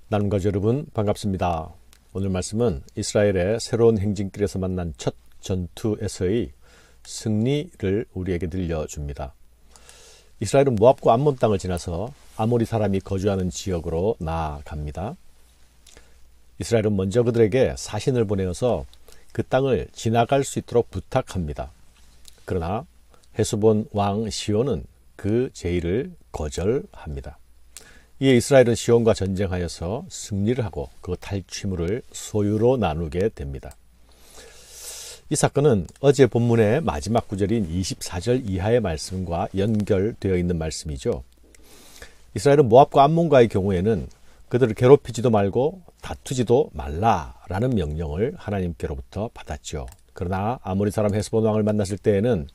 나눔가족 여러분 반갑습니다. 오늘 말씀은 이스라엘의 새로운 행진길에서 만난 첫 전투에서의 승리를 우리에게 들려줍니다. 이스라엘은 모압과 암몬 땅을 지나서 아모리 사람이 거주하는 지역으로 나아갑니다. 이스라엘은 먼저 그들에게 사신을 보내어서 그 땅을 지나갈 수 있도록 부탁합니다. 그러나 헤스본 왕 시온은 그 제의를 거절합니다. 이에 이스라엘은 시온과 전쟁하여서 승리를 하고 그 탈취물을 소유로 나누게 됩니다. 이 사건은 어제 본문의 마지막 구절인 24절 이하의 말씀과 연결되어 있는 말씀이죠. 이스라엘은 모압과 암몬과의 경우에는 그들을 괴롭히지도 말고 다투지도 말라라는 명령을 하나님께로부터 받았죠. 그러나 아모리 사람 헤스본 왕을 만났을 때에는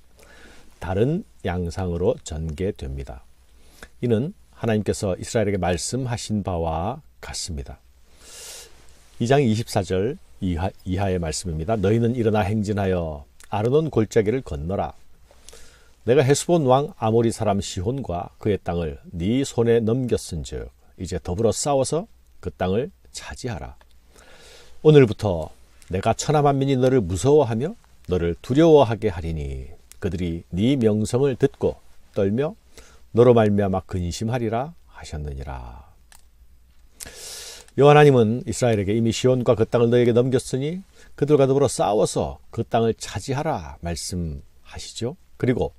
다른 양상으로 전개됩니다. 이는 하나님께서 이스라엘에게 말씀하신 바와 같습니다. 2장 24절 이하의 말씀입니다. 너희는 일어나 행진하여 아르논 골짜기를 건너라. 내가 헤스본 왕 아모리 사람 시혼과 그의 땅을 네 손에 넘겼은즉 이제 더불어 싸워서 그 땅을 차지하라. 오늘부터 내가 천하만민이 너를 무서워하며 너를 두려워하게 하리니 그들이 네 명성을 듣고 떨며 너로 말미암아 근심하리라 하셨느니라. 여호와 하나님은 이스라엘에게 이미 시온과 그 땅을 너에게 넘겼으니 그들과 더불어 싸워서 그 땅을 차지하라 말씀하시죠. 그리고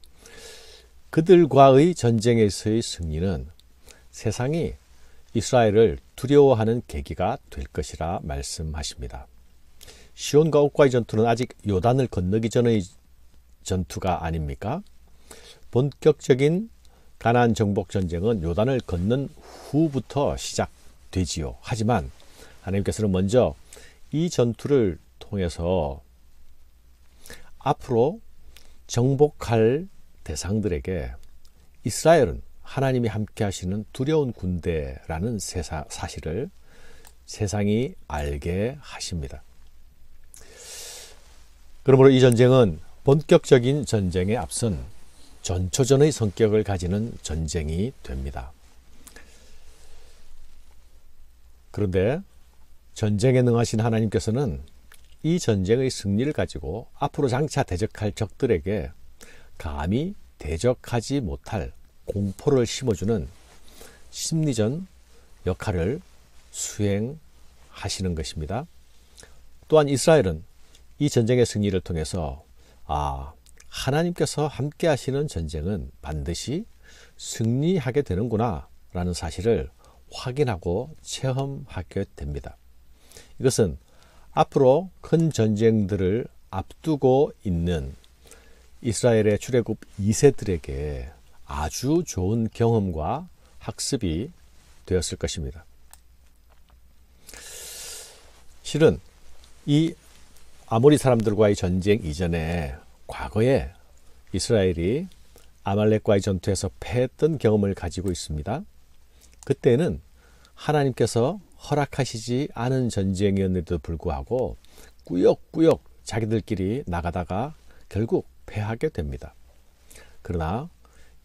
그들과의 전쟁에서의 승리는 세상이 이스라엘을 두려워하는 계기가 될 것이라 말씀하십니다. 시온과 옥과의 전투는 아직 요단을 건너기 전의 전투가 아닙니까? 본격적인 가나안 정복 전쟁은 요단을 건넌 후부터 시작되지요. 하지만 하나님께서는 먼저 이 전투를 통해서 앞으로 정복할 대상들에게 이스라엘은 하나님이 함께 하시는 두려운 군대라는 사실을 세상이 알게 하십니다. 그러므로 이 전쟁은 본격적인 전쟁에 앞선 전초전의 성격을 가지는 전쟁이 됩니다. 그런데 전쟁에 능하신 하나님께서는 이 전쟁의 승리를 가지고 앞으로 장차 대적할 적들에게 감히 대적하지 못할 공포를 심어주는 심리전 역할을 수행하시는 것입니다. 또한 이스라엘은 이 전쟁의 승리를 통해서 하나님께서 함께 하시는 전쟁은 반드시 승리하게 되는구나 라는 사실을 확인하고 체험하게 됩니다. 이것은 앞으로 큰 전쟁들을 앞두고 있는 이스라엘의 출애굽 2세들에게 아주 좋은 경험과 학습이 되었을 것입니다. 실은 이 아모리 사람들과의 전쟁 이전에 과거에 이스라엘이 아말렉과의 전투에서 패했던 경험을 가지고 있습니다. 그때는 하나님께서 허락하시지 않은 전쟁이었는데도 불구하고 꾸역꾸역 자기들끼리 나가다가 결국 패하게 됩니다. 그러나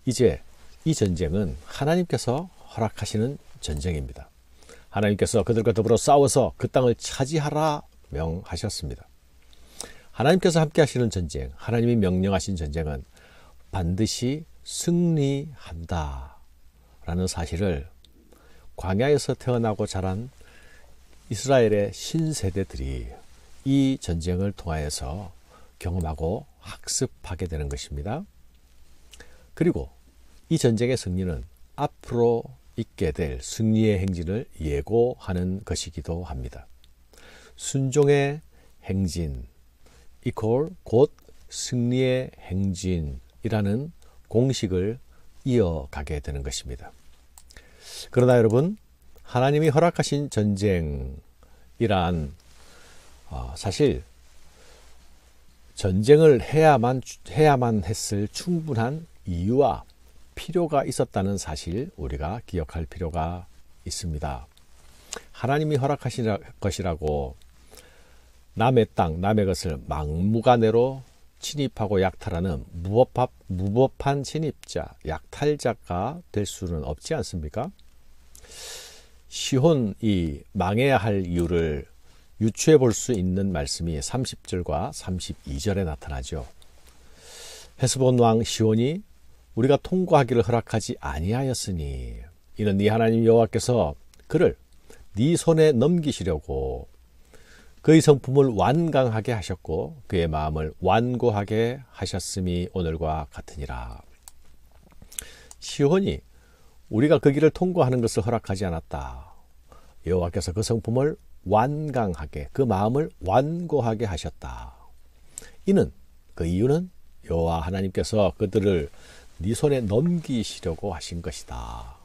이제 이 전쟁은 하나님께서 허락하시는 전쟁입니다. 하나님께서 그들과 더불어 싸워서 그 땅을 차지하라 명하셨습니다. 하나님께서 함께 하시는 전쟁, 하나님이 명령하신 전쟁은 반드시 승리한다 라는 사실을 광야에서 태어나고 자란 이스라엘의 신세대들이 이 전쟁을 통하여서 경험하고 학습하게 되는 것입니다. 그리고 이 전쟁의 승리는 앞으로 있게 될 승리의 행진을 예고하는 것이기도 합니다. 순종의 행진 이퀄 곧 승리의 행진이라는 공식을 이어가게 되는 것입니다. 그러나 여러분, 하나님이 허락하신 전쟁이란 사실 전쟁을 해야만 했을 충분한 이유와 필요가 있었다는 사실 우리가 기억할 필요가 있습니다. 하나님이 허락하신 것이라고 남의 땅, 남의 것을 막무가내로 침입하고 약탈하는 무법한 침입자, 약탈자가 될 수는 없지 않습니까? 시혼이 망해야 할 이유를 유추해 볼 수 있는 말씀이 30절과 32절에 나타나죠. 헤스본 왕 시혼이 우리가 통과하기를 허락하지 아니하였으니 이는 네 하나님 여호와께서 그를 네 손에 넘기시려고 그의 성품을 완강하게 하셨고 그의 마음을 완고하게 하셨음이 오늘과 같으니라. 시혼이 우리가 그 길을 통과하는 것을 허락하지 않았다. 여호와께서 그 성품을 완강하게, 그 마음을 완고하게 하셨다. 그 이유는 여호와 하나님께서 그들을 네 손에 넘기시려고 하신 것이다.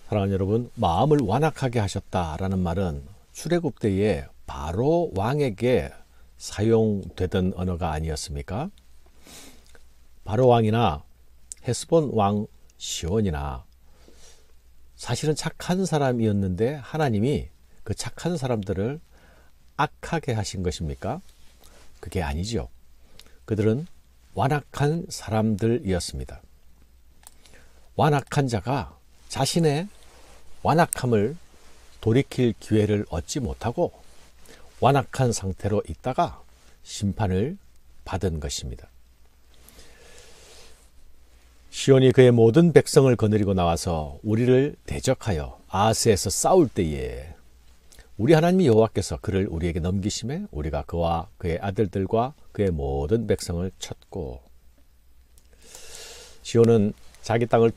사랑하는 여러분, 마음을 완악하게 하셨다라는 말은 출애굽 때에 바로 왕에게 사용되던 언어가 아니었습니까? 바로 왕이나 헤스본 왕 시혼이나 사실은 착한 사람이었는데 하나님이 그 착한 사람들을 악하게 하신 것입니까? 그게 아니죠. 그들은 완악한 사람들이었습니다. 완악한 자가 자신의 완악함을 돌이킬 기회를 얻지 못하고 완악한 상태로 있다가 심판을 받은 것입니다. 시온이 그의 모든 백성을 거느리고 나와서 우리를 대적하여 아하스에서 싸울 때에 우리 하나님 여호와께서 그를 우리에게 넘기심에 우리가 그와 그의 아들들과 그의 모든 백성을 쳤고, 시온은 자기 땅을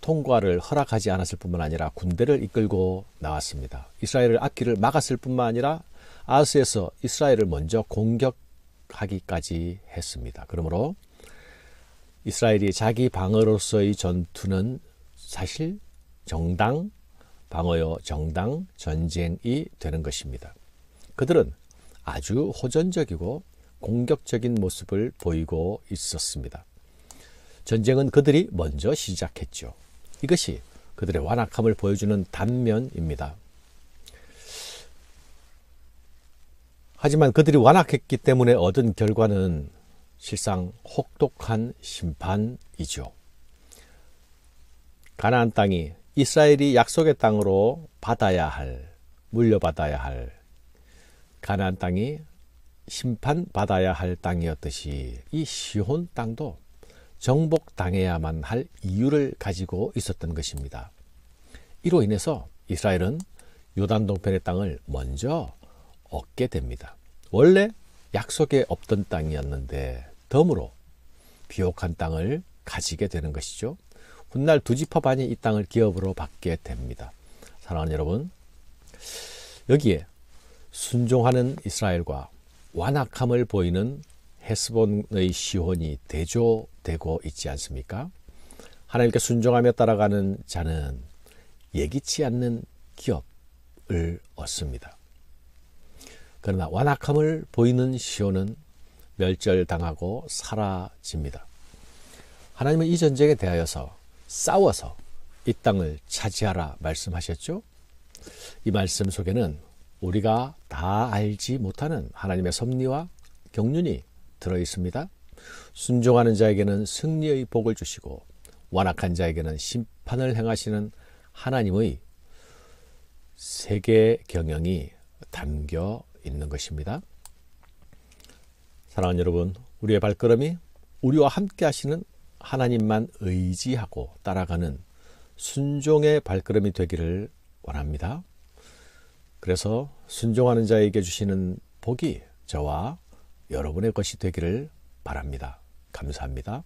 통과를 허락하지 않았을 뿐만 아니라 군대를 이끌고 나왔습니다. 이스라엘을 앞길을 막았을 뿐만 아니라 아하스에서 이스라엘을 먼저 공격하기까지 했습니다. 그러므로 이스라엘이 자기 방어로서의 전투는 사실 정당 방어요, 정당 전쟁이 되는 것입니다. 그들은 아주 호전적이고 공격적인 모습을 보이고 있었습니다. 전쟁은 그들이 먼저 시작했죠. 이것이 그들의 완악함을 보여주는 단면입니다. 하지만 그들이 완악했기 때문에 얻은 결과는 실상 혹독한 심판이죠. 가나안 땅이 이스라엘이 약속의 땅으로 물려받아야 할 가나안 땅이 심판받아야 할 땅이었듯이 이 시혼 땅도 정복당해야만 할 이유를 가지고 있었던 것입니다. 이로 인해서 이스라엘은 요단 동편의 땅을 먼저 얻게 됩니다. 원래 약속에 없던 땅이었는데 덤으로 비옥한 땅을 가지게 되는 것이죠. 훗날 두 지파 반이 이 땅을 기업으로 받게 됩니다. 사랑하는 여러분, 여기에 순종하는 이스라엘과 완악함을 보이는 헤스본의 시혼이 대조되고 있지 않습니까? 하나님께 순종하며 따라가는 자는 예기치 않는 기업을 얻습니다. 그러나 완악함을 보이는 시혼은 멸절당하고 사라집니다. 하나님은 이 전쟁에 대하여서 싸워서 이 땅을 차지하라 말씀하셨죠? 이 말씀 속에는 우리가 다 알지 못하는 하나님의 섭리와 경륜이 들어있습니다. 순종하는 자에게는 승리의 복을 주시고 완악한 자에게는 심판을 행하시는 하나님의 세계 경영이 담겨 있는 것입니다. 사랑하는 여러분, 우리의 발걸음이 우리와 함께 하시는 하나님만 의지하고 따라가는 순종의 발걸음이 되기를 원합니다. 그래서 순종하는 자에게 주시는 복이 저와 여러분의 것이 되기를 바랍니다. 감사합니다.